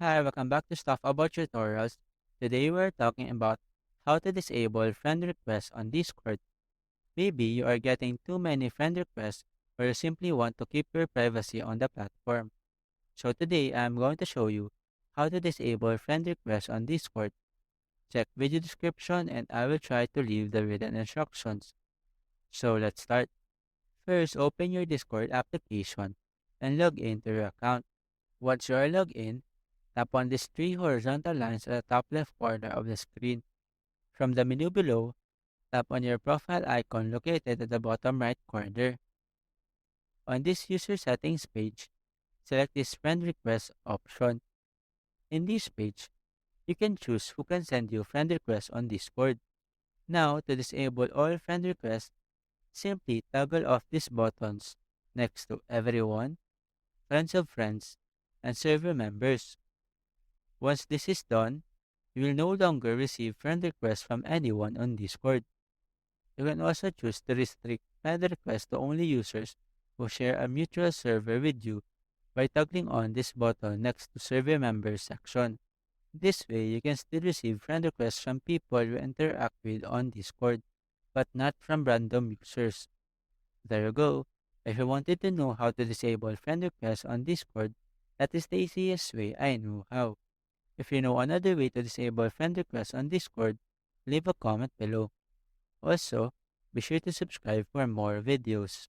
Hi, welcome back to Stuff About Tutorials. Today we're talking about how to disable friend requests on Discord. Maybe you are getting too many friend requests or you simply want to keep your privacy on the platform. So today I'm going to show you how to disable friend requests on Discord. Check video description and I will try to leave the written instructions. So let's start. First, open your Discord application and log in to your account. Once you are logged in, tap on these three horizontal lines at the top left corner of the screen. From the menu below, tap on your profile icon located at the bottom right corner. On this user settings page, select this friend request option. In this page, you can choose who can send you friend requests on Discord. Now, to disable all friend requests, simply toggle off these buttons next to everyone, friends of friends, and server members. Once this is done, you will no longer receive friend requests from anyone on Discord. You can also choose to restrict friend requests to only users who share a mutual server with you by toggling on this button next to Server Members section. This way, you can still receive friend requests from people you interact with on Discord, but not from random users. There you go. If you wanted to know how to disable friend requests on Discord, that is the easiest way I know how. If you know another way to disable friend requests on Discord, leave a comment below. Also, be sure to subscribe for more videos.